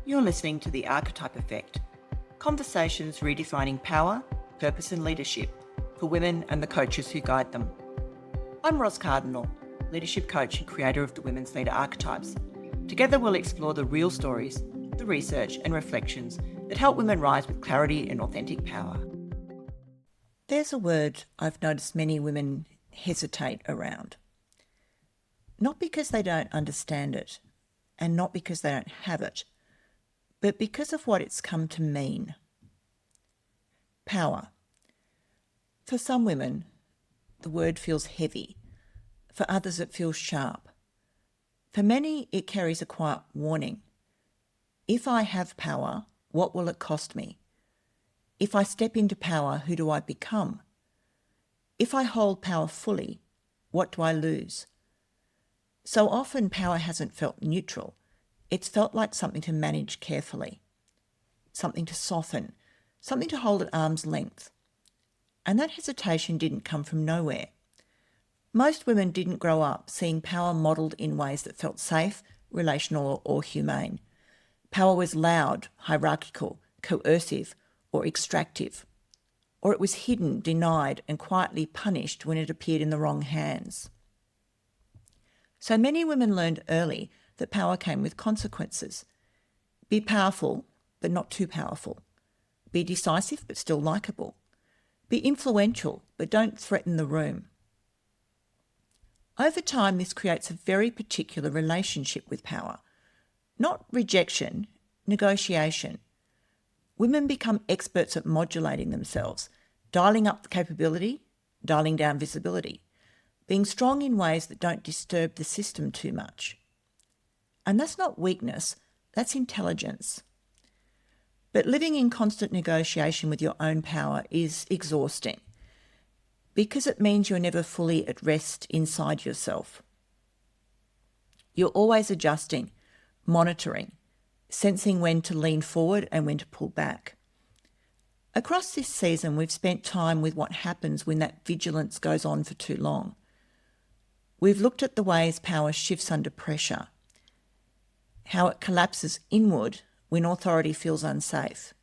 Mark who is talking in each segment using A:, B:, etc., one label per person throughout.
A: You're listening to the Archetype Effect, conversations redefining power, purpose and leadership for women and the coaches who guide them. I'm Ros Cardinal, leadership coach and creator of the Women's Leader Archetypes. Together we'll explore the real stories, the research and reflections that help women rise with clarity and authentic power. There's a word I've noticed many women hesitate around. Not because they don't understand it, and not because they don't have it, but because of what it's come to mean. Power. For some women, the word feels heavy. For others, it feels sharp. For many, it carries a quiet warning. If I have power, what will it cost me? If I step into power, who do I become? If I hold power fully, what do I lose? So often power hasn't felt neutral. It's felt like something to manage carefully, something to soften, something to hold at arm's length. And that hesitation didn't come from nowhere. Most women didn't grow up seeing power modelled in ways that felt safe, relational, or humane. Power was loud, hierarchical, coercive, or extractive. Or it was hidden, denied, and quietly punished when it appeared in the wrong hands. So many women learned early that power came with consequences. Be powerful, but not too powerful. Be decisive, but still likeable. Be influential, but don't threaten the room. Over time, this creates a very particular relationship with power. Not rejection, negotiation. Women become experts at modulating themselves, dialing up the capability, dialing down visibility, being strong in ways that don't disturb the system too much. And that's not weakness, that's intelligence. But living in constant negotiation with your own power is exhausting because it means you're never fully at rest inside yourself. You're always adjusting, monitoring, sensing when to lean forward and when to pull back. Across this season, we've spent time with what happens when that vigilance goes on for too long. We've looked at the ways power shifts under pressure, how it collapses inward when authority feels unsafe,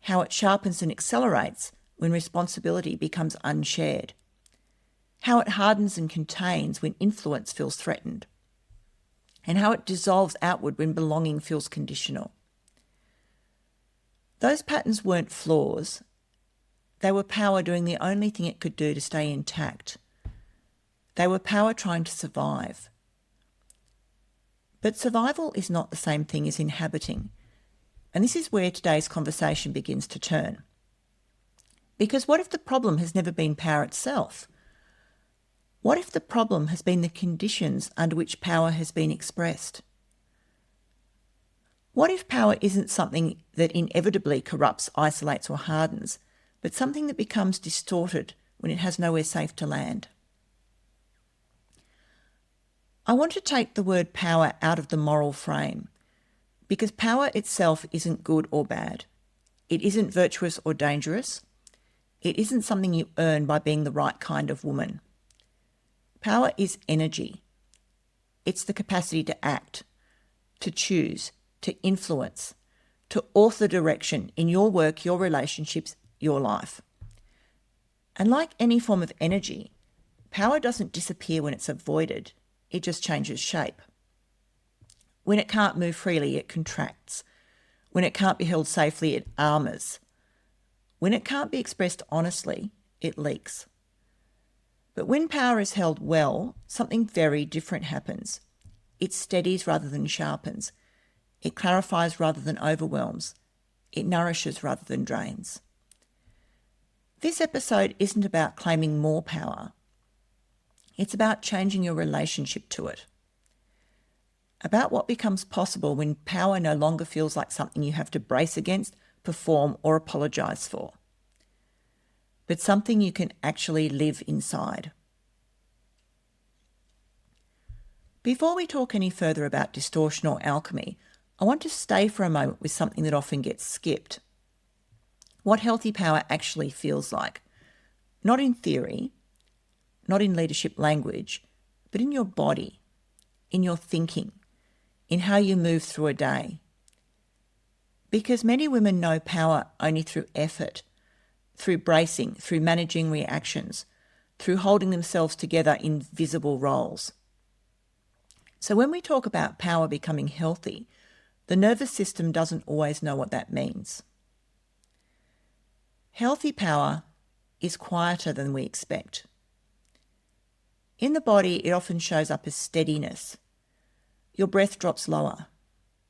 A: how it sharpens and accelerates when responsibility becomes unshared, how it hardens and contains when influence feels threatened, and how it dissolves outward when belonging feels conditional. Those patterns weren't flaws. They were power doing the only thing it could do to stay intact. They were power trying to survive. But survival is not the same thing as inhabiting. And this is where today's conversation begins to turn. Because what if the problem has never been power itself? What if the problem has been the conditions under which power has been expressed? What if power isn't something that inevitably corrupts, isolates or hardens, but something that becomes distorted when it has nowhere safe to land? I want to take the word power out of the moral frame, because power itself isn't good or bad. It isn't virtuous or dangerous. It isn't something you earn by being the right kind of woman. Power is energy. It's the capacity to act, to choose, to influence, to author direction in your work, your relationships, your life. And like any form of energy, power doesn't disappear when it's avoided. It just changes shape. When it can't move freely, it contracts. When it can't be held safely, it armours. When it can't be expressed honestly, it leaks. But when power is held well, something very different happens. It steadies rather than sharpens. It clarifies rather than overwhelms. It nourishes rather than drains. This episode isn't about claiming more power. It's about changing your relationship to it. About what becomes possible when power no longer feels like something you have to brace against, perform, or apologise for, but something you can actually live inside. Before we talk any further about distortion or alchemy, I want to stay for a moment with something that often gets skipped. What healthy power actually feels like. Not in theory, not in leadership language, but in your body, in your thinking, in how you move through a day, Because many women know power only through effort, through bracing, through managing reactions, through holding themselves together in visible roles. So when we talk about power becoming healthy, the nervous system doesn't always know what that means. Healthy power is quieter than we expect. In the body, it often shows up as steadiness. Your breath drops lower.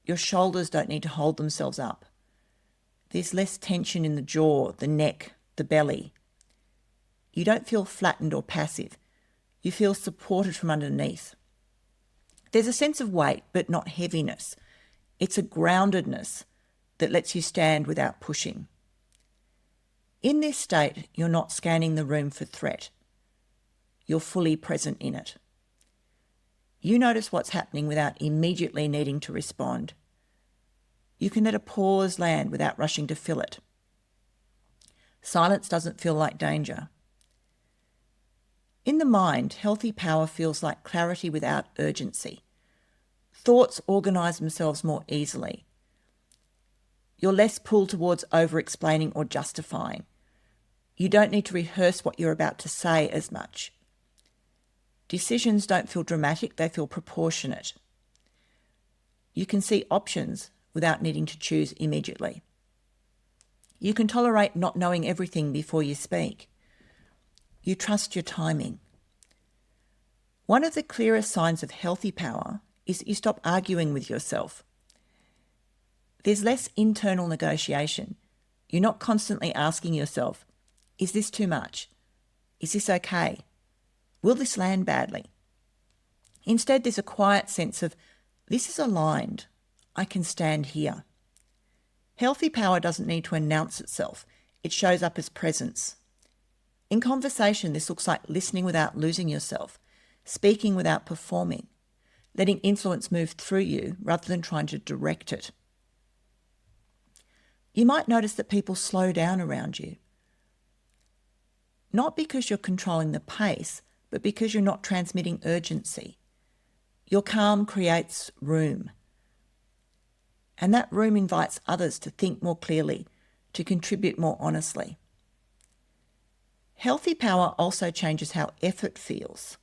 A: Your shoulders don't need to hold themselves up. There's less tension in the jaw, the neck, the belly. You don't feel flattened or passive. You feel supported from underneath. There's a sense of weight, but not heaviness. It's a groundedness that lets you stand without pushing. In this state, you're not scanning the room for threat. You're fully present in it. You notice what's happening without immediately needing to respond. You can let a pause land without rushing to fill it. Silence doesn't feel like danger. In the mind, healthy power feels like clarity without urgency. Thoughts organise themselves more easily. You're less pulled towards over-explaining or justifying. You don't need to rehearse what you're about to say as much. Decisions don't feel dramatic, they feel proportionate. You can see options without needing to choose immediately. You can tolerate not knowing everything before you speak. You trust your timing. One of the clearest signs of healthy power is that you stop arguing with yourself. There's less internal negotiation. You're not constantly asking yourself, is this too much? Is this okay? Will this land badly? Instead, there's a quiet sense of, this is aligned. I can stand here. Healthy power doesn't need to announce itself. It shows up as presence. In conversation, this looks like listening without losing yourself, speaking without performing, letting influence move through you rather than trying to direct it. You might notice that people slow down around you. Not because you're controlling the pace, but because you're not transmitting urgency. Your calm creates room. And that room invites others to think more clearly, to contribute more honestly. Healthy power also changes how effort feels.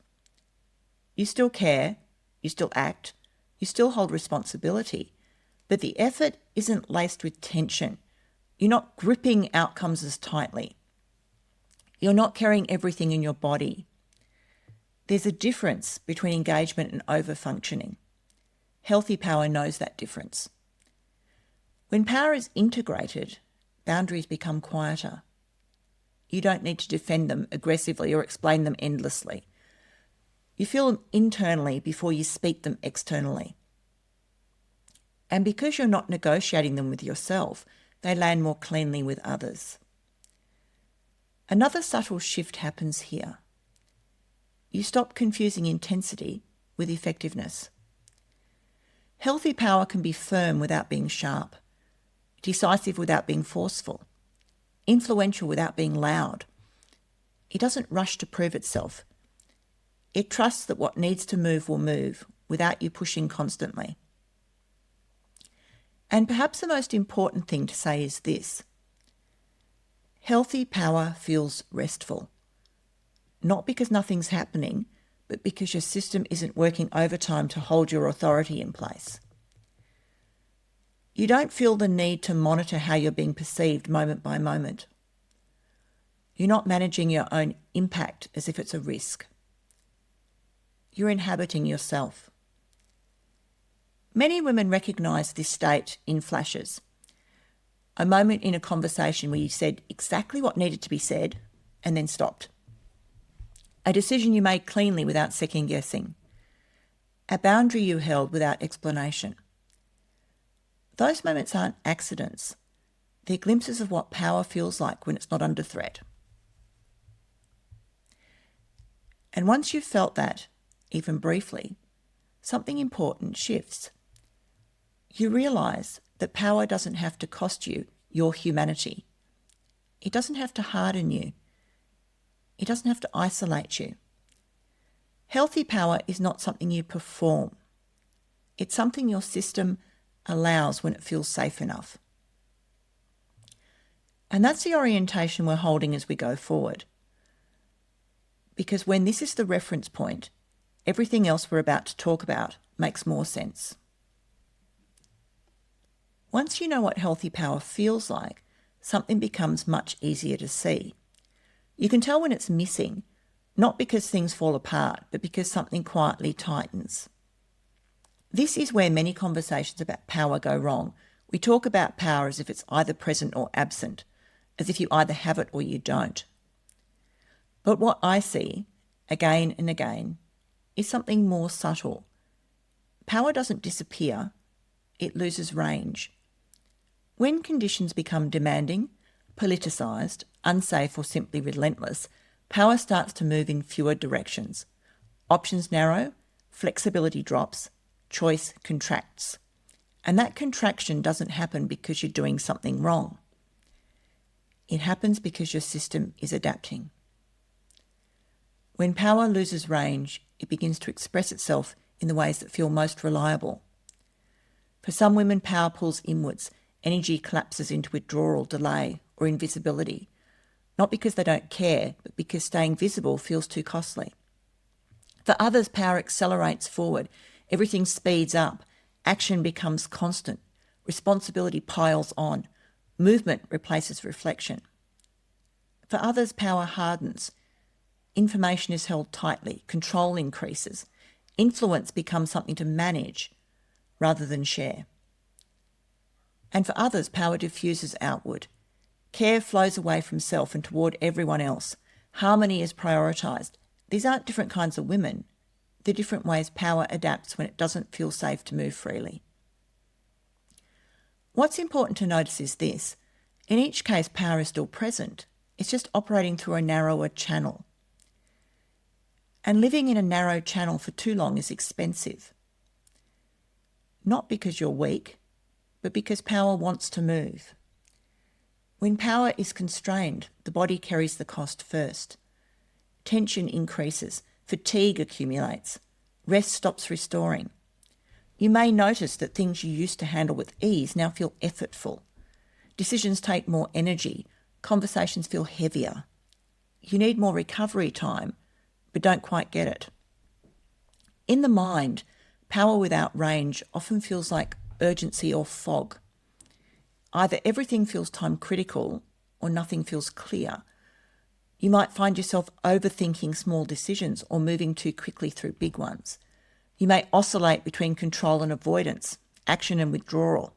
A: You still care, you still act, you still hold responsibility, but the effort isn't laced with tension. You're not gripping outcomes as tightly. You're not carrying everything in your body. There's a difference between engagement and over-functioning. Healthy power knows that difference. When power is integrated, boundaries become quieter. You don't need to defend them aggressively or explain them endlessly. You feel them internally before you speak them externally. And because you're not negotiating them with yourself, they land more cleanly with others. Another subtle shift happens here. You stop confusing intensity with effectiveness. Healthy power can be firm without being sharp, decisive without being forceful, influential without being loud. It doesn't rush to prove itself. It trusts that what needs to move will move without you pushing constantly. And perhaps the most important thing to say is this. Healthy power feels restful. Not because nothing's happening, but because your system isn't working overtime to hold your authority in place. You don't feel the need to monitor how you're being perceived moment by moment. You're not managing your own impact as if it's a risk. You're inhabiting yourself. Many women recognise this state in flashes. A moment in a conversation where you said exactly what needed to be said and then stopped. A decision you made cleanly without second guessing. A boundary you held without explanation. Those moments aren't accidents. They're glimpses of what power feels like when it's not under threat. And once you've felt that, even briefly, something important shifts. You realise that power doesn't have to cost you your humanity. It doesn't have to harden you. It doesn't have to isolate you. Healthy power is not something you perform. It's something your system allows when it feels safe enough. And that's the orientation we're holding as we go forward. Because when this is the reference point, everything else we're about to talk about makes more sense. Once you know what healthy power feels like, something becomes much easier to see. You can tell when it's missing, not because things fall apart, but because something quietly tightens. This is where many conversations about power go wrong. We talk about power as if it's either present or absent, as if you either have it or you don't. But what I see, again and again, is something more subtle. Power doesn't disappear, it loses range. When conditions become demanding, politicised, unsafe or simply relentless, power starts to move in fewer directions. Options narrow, flexibility drops, choice contracts. And that contraction doesn't happen because you're doing something wrong. It happens because your system is adapting. When power loses range, it begins to express itself in the ways that feel most reliable. For some women, power pulls inwards. Energy collapses into withdrawal, delay, or invisibility, not because they don't care, but because staying visible feels too costly. For others, power accelerates forward. Everything speeds up. Action becomes constant. Responsibility piles on. Movement replaces reflection. For others, power hardens. Information is held tightly. Control increases. Influence becomes something to manage rather than share. And for others, power diffuses outward. Care flows away from self and toward everyone else. Harmony is prioritised. These aren't different kinds of women. They're different ways power adapts when it doesn't feel safe to move freely. What's important to notice is this. In each case, power is still present. It's just operating through a narrower channel. And living in a narrow channel for too long is expensive. Not because you're weak, but because power wants to move. When power is constrained, the body carries the cost first. Tension increases, fatigue accumulates, rest stops restoring. You may notice that things you used to handle with ease now feel effortful. Decisions take more energy, conversations feel heavier. You need more recovery time, but don't quite get it. In the mind, power without range often feels like urgency or fog. Either everything feels time critical or nothing feels clear. You might find yourself overthinking small decisions or moving too quickly through big ones. You may oscillate between control and avoidance, action and withdrawal.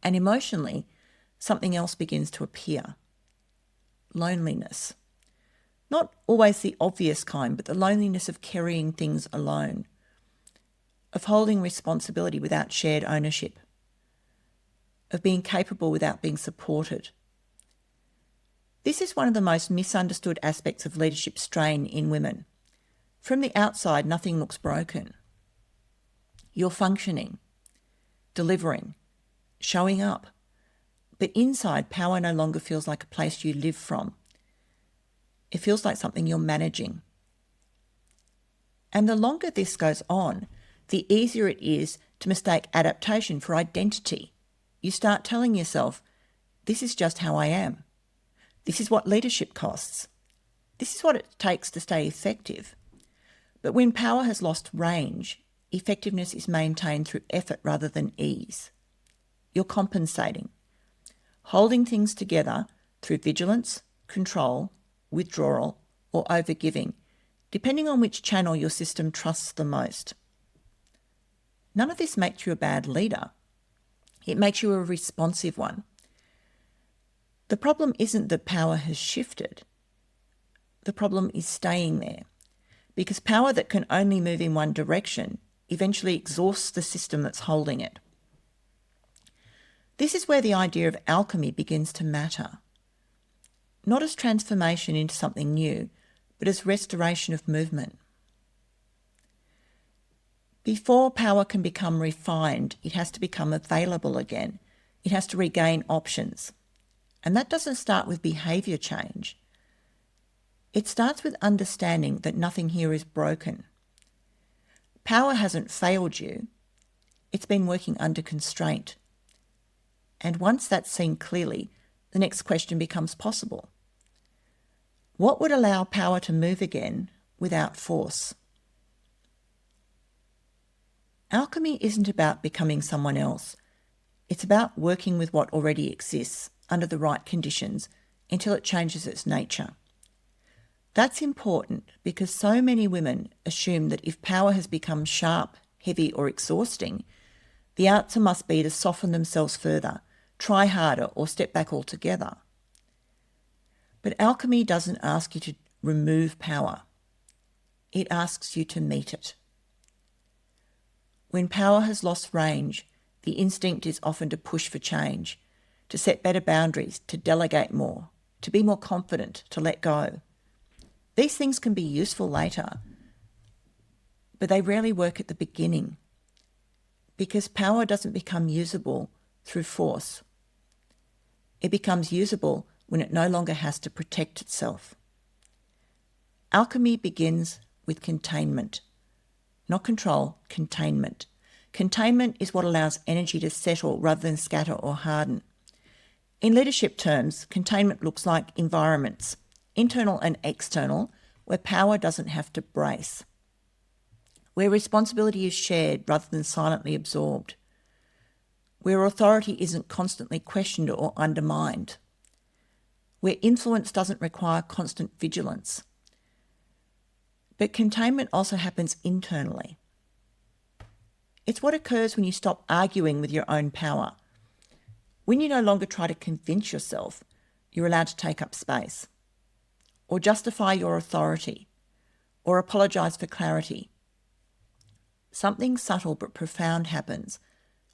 A: And emotionally, something else begins to appear. Loneliness. Not always the obvious kind, but the loneliness of carrying things alone, of holding responsibility without shared ownership, of being capable without being supported. This is one of the most misunderstood aspects of leadership strain in women. From the outside, nothing looks broken. You're functioning, delivering, showing up. But inside, power no longer feels like a place you live from. It feels like something you're managing. And the longer this goes on, the easier it is to mistake adaptation for identity. You start telling yourself, this is just how I am. This is what leadership costs. This is what it takes to stay effective. But when power has lost range, effectiveness is maintained through effort rather than ease. You're compensating, holding things together through vigilance, control, withdrawal, or overgiving, depending on which channel your system trusts the most. None of this makes you a bad leader. It makes you a responsive one. The problem isn't that power has shifted. The problem is staying there, because power that can only move in one direction eventually exhausts the system that's holding it. This is where the idea of alchemy begins to matter. Not as transformation into something new, but as restoration of movement. Before power can become refined, it has to become available again. It has to regain options. And that doesn't start with behaviour change. It starts with understanding that nothing here is broken. Power hasn't failed you. It's been working under constraint. And once that's seen clearly, the next question becomes possible. What would allow power to move again without force? Alchemy isn't about becoming someone else. It's about working with what already exists under the right conditions until it changes its nature. That's important because so many women assume that if power has become sharp, heavy, or exhausting, the answer must be to soften themselves further, try harder, or step back altogether. But alchemy doesn't ask you to remove power. It asks you to meet it. When power has lost range, the instinct is often to push for change, to set better boundaries, to delegate more, to be more confident, to let go. These things can be useful later, but they rarely work at the beginning because power doesn't become usable through force. It becomes usable when it no longer has to protect itself. Alchemy begins with containment. Not control, containment. Containment is what allows energy to settle rather than scatter or harden. In leadership terms, containment looks like environments, internal and external, where power doesn't have to brace, where responsibility is shared rather than silently absorbed, where authority isn't constantly questioned or undermined, where influence doesn't require constant vigilance. But containment also happens internally. It's what occurs when you stop arguing with your own power. When you no longer try to convince yourself you're allowed to take up space, or justify your authority, or apologise for clarity. Something subtle but profound happens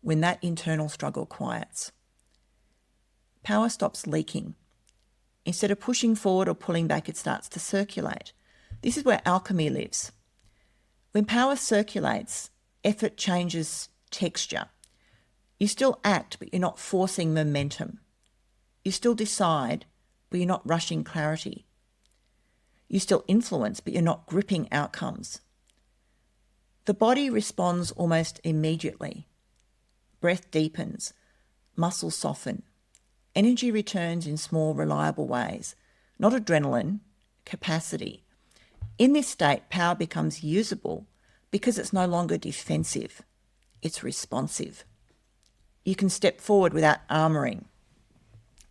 A: when that internal struggle quiets. Power stops leaking. Instead of pushing forward or pulling back, it starts to circulate. This is where alchemy lives. When power circulates, effort changes texture. You still act, but you're not forcing momentum. You still decide, but you're not rushing clarity. You still influence, but you're not gripping outcomes. The body responds almost immediately. Breath deepens, muscles soften. Energy returns in small, reliable ways, not adrenaline, capacity. In this state, power becomes usable because it's no longer defensive, it's responsive. You can step forward without armouring.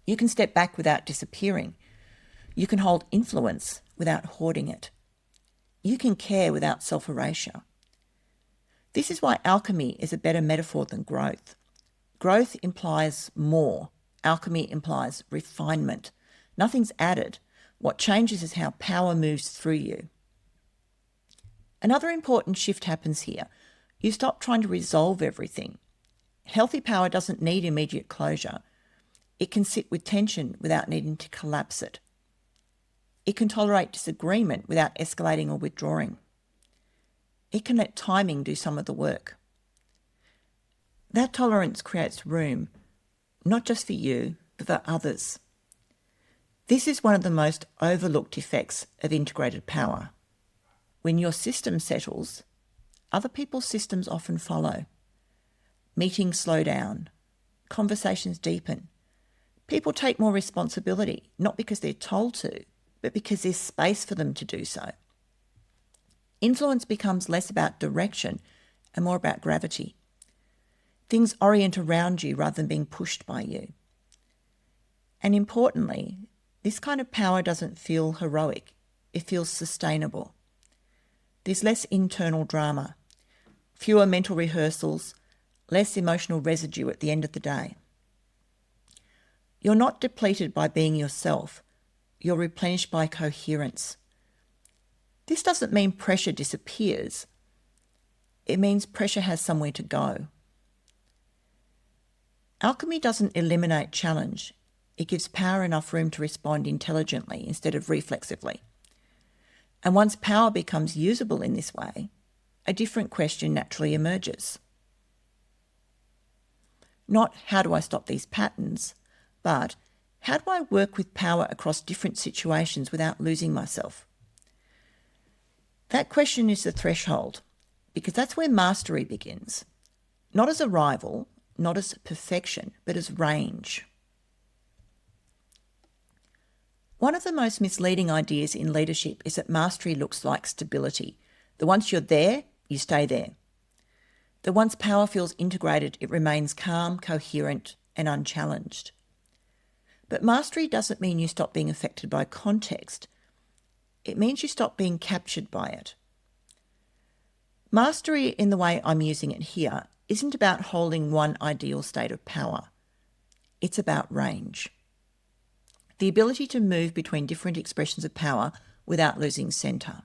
A: You can step back without disappearing. You can hold influence without hoarding it. You can care without self-erasure. This is why alchemy is a better metaphor than growth. Growth implies more. Alchemy implies refinement. Nothing's added. What changes is how power moves through you. Another important shift happens here. You stop trying to resolve everything. Healthy power doesn't need immediate closure. It can sit with tension without needing to collapse it. It can tolerate disagreement without escalating or withdrawing. It can let timing do some of the work. That tolerance creates room, not just for you, but for others. This is one of the most overlooked effects of integrated power. When your system settles, other people's systems often follow. Meetings slow down. Conversations deepen. People take more responsibility, not because they're told to, but because there's space for them to do so. Influence becomes less about direction and more about gravity. Things orient around you rather than being pushed by you. And importantly, this kind of power doesn't feel heroic. It feels sustainable. There's less internal drama, fewer mental rehearsals, less emotional residue at the end of the day. You're not depleted by being yourself. You're replenished by coherence. This doesn't mean pressure disappears. It means pressure has somewhere to go. Alchemy doesn't eliminate challenge. It gives power enough room to respond intelligently instead of reflexively. And once power becomes usable in this way, a different question naturally emerges. Not how do I stop these patterns, but how do I work with power across different situations without losing myself? That question is the threshold, because that's where mastery begins. Not as arrival, not as perfection, but as range. One of the most misleading ideas in leadership is that mastery looks like stability. That once you're there, you stay there. That once power feels integrated, it remains calm, coherent, and unchallenged. But mastery doesn't mean you stop being affected by context. It means you stop being captured by it. Mastery, in the way I'm using it here, isn't about holding one ideal state of power. It's about range. The ability to move between different expressions of power without losing centre.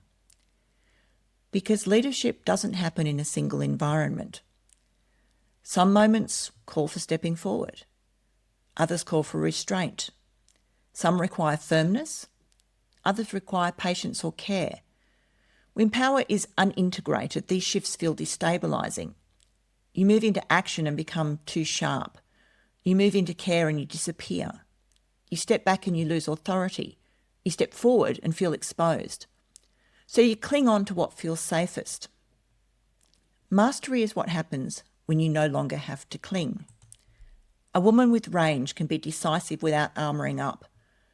A: Because leadership doesn't happen in a single environment. Some moments call for stepping forward. Others call for restraint. Some require firmness. Others require patience or care. When power is unintegrated, these shifts feel destabilising. You move into action and become too sharp. You move into care and you disappear. You step back and you lose authority. You step forward and feel exposed. So you cling on to what feels safest. Mastery is what happens when you no longer have to cling. A woman with range can be decisive without armouring up.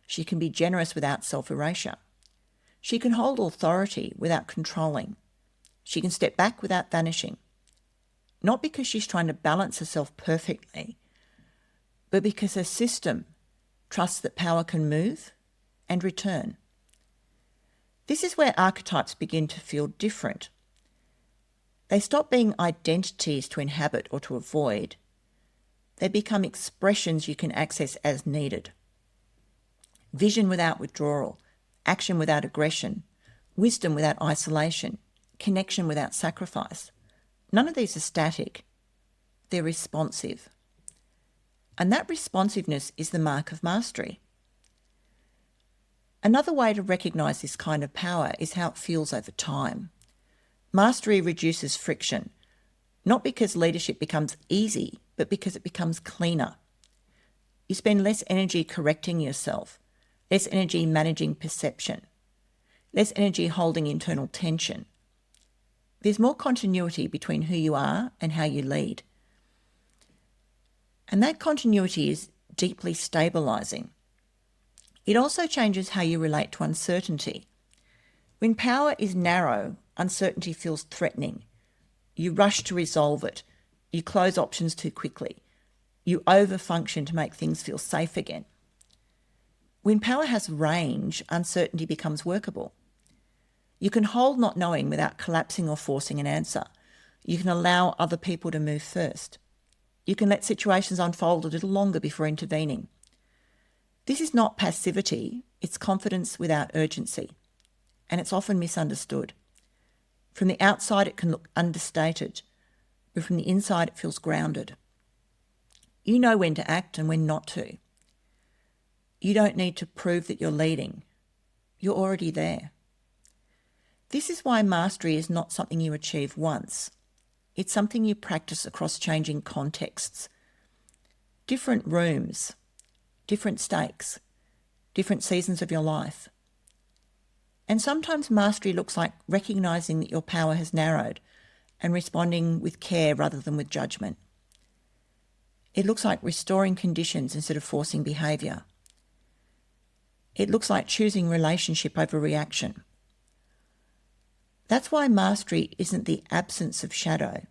A: She can be generous without self-erasure. She can hold authority without controlling. She can step back without vanishing. Not because she's trying to balance herself perfectly, but because her system trusts that power can move and return. This is where archetypes begin to feel different. They stop being identities to inhabit or to avoid. They become expressions you can access as needed. Vision without withdrawal, action without aggression, wisdom without isolation, connection without sacrifice. None of these are static. They're responsive. And that responsiveness is the mark of mastery. Another way to recognise this kind of power is how it feels over time. Mastery reduces friction, not because leadership becomes easy, but because it becomes cleaner. You spend less energy correcting yourself, less energy managing perception, less energy holding internal tension. There's more continuity between who you are and how you lead. And that continuity is deeply stabilising. It also changes how you relate to uncertainty. When power is narrow, uncertainty feels threatening. You rush to resolve it. You close options too quickly. You overfunction to make things feel safe again. When power has range, uncertainty becomes workable. You can hold not knowing without collapsing or forcing an answer. You can allow other people to move first. You can let situations unfold a little longer before intervening. This is not passivity, it's confidence without urgency, and it's often misunderstood. From the outside it can look understated, but from the inside it feels grounded. You know when to act and when not to. You don't need to prove that you're leading. You're already there. This is why mastery is not something you achieve once. It's something you practice across changing contexts. Different rooms, different stakes, different seasons of your life. And sometimes mastery looks like recognising that your power has narrowed and responding with care rather than with judgment. It looks like restoring conditions instead of forcing behaviour. It looks like choosing relationship over reaction. That's why mastery isn't the absence of shadow.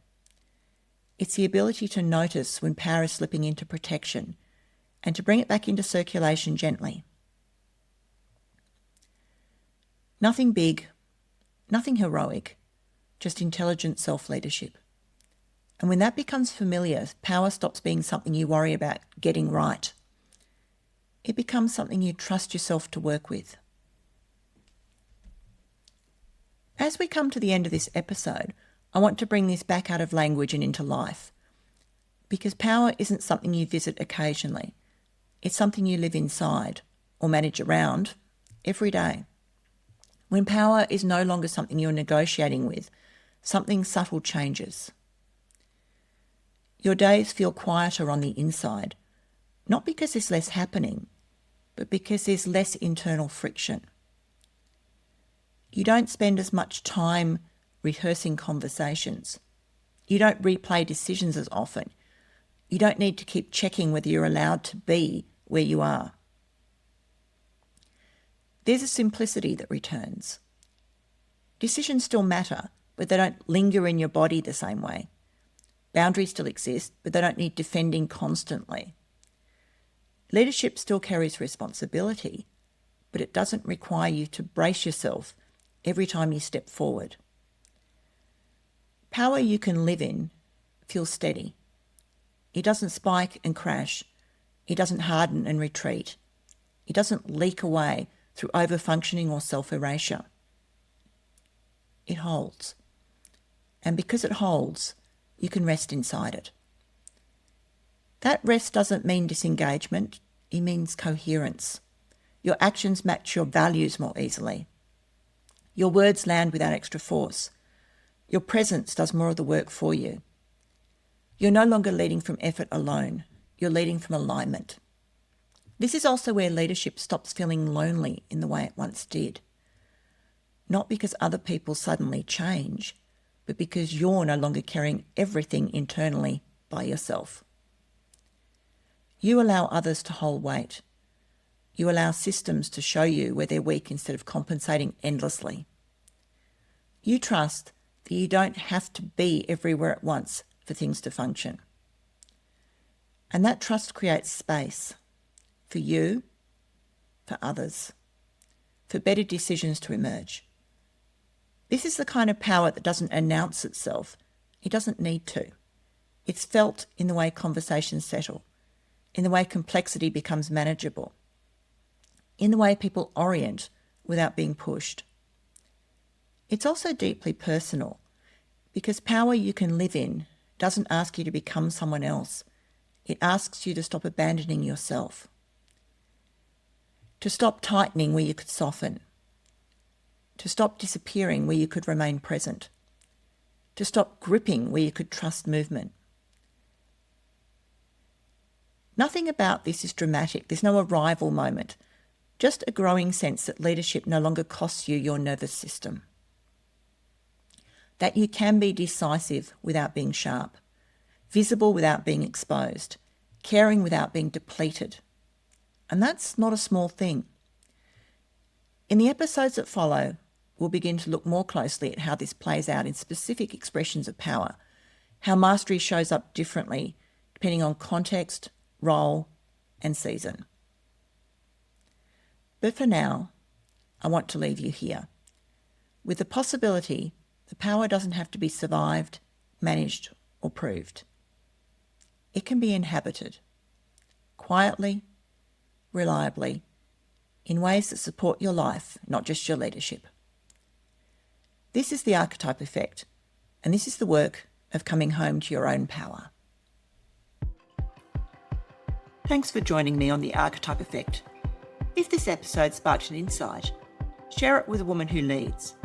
A: It's the ability to notice when power is slipping into protection and to bring it back into circulation gently. Nothing big, nothing heroic, just intelligent self-leadership. And when that becomes familiar, power stops being something you worry about getting right. It becomes something you trust yourself to work with. As we come to the end of this episode, I want to bring this back out of language and into life. Because power isn't something you visit occasionally. It's something you live inside or manage around every day. When power is no longer something you're negotiating with, something subtle changes. Your days feel quieter on the inside, not because there's less happening, but because there's less internal friction. You don't spend as much time rehearsing conversations. You don't replay decisions as often. You don't need to keep checking whether you're allowed to be where you are. There's a simplicity that returns. Decisions still matter, but they don't linger in your body the same way. Boundaries still exist, but they don't need defending constantly. Leadership still carries responsibility, but it doesn't require you to brace yourself every time you step forward. Power you can live in feels steady. It doesn't spike and crash. It doesn't harden and retreat. It doesn't leak away through overfunctioning or self-erasure. It holds. And because it holds, you can rest inside it. That rest doesn't mean disengagement. It means coherence. Your actions match your values more easily. Your words land without extra force. Your presence does more of the work for you. You're no longer leading from effort alone. You're leading from alignment. This is also where leadership stops feeling lonely in the way it once did. Not because other people suddenly change, but because you're no longer carrying everything internally by yourself. You allow others to hold weight. You allow systems to show you where they're weak instead of compensating endlessly. You trust that you don't have to be everywhere at once for things to function. And that trust creates space for you, for others, for better decisions to emerge. This is the kind of power that doesn't announce itself. It doesn't need to. It's felt in the way conversations settle, in the way complexity becomes manageable, in the way people orient without being pushed. It's also deeply personal, because power you can live in doesn't ask you to become someone else. It asks you to stop abandoning yourself, to stop tightening where you could soften, to stop disappearing where you could remain present, to stop gripping where you could trust movement. Nothing about this is dramatic. There's no arrival moment, just a growing sense that leadership no longer costs you your nervous system, that you can be decisive without being sharp, visible without being exposed, caring without being depleted. And that's not a small thing. In the episodes that follow, we'll begin to look more closely at how this plays out in specific expressions of power, how mastery shows up differently depending on context, role, and season. But for now, I want to leave you here with the possibility the power doesn't have to be survived, managed, or proved. It can be inhabited, quietly, reliably, in ways that support your life, not just your leadership. This is the Archetype Effect, and this is the work of coming home to your own power. Thanks for joining me on the Archetype Effect. If this episode sparked an insight, share it with a woman who leads,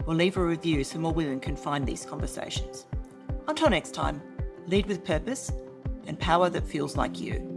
A: or leave a review so more women can find these conversations. Until next time, lead with purpose and power that feels like you.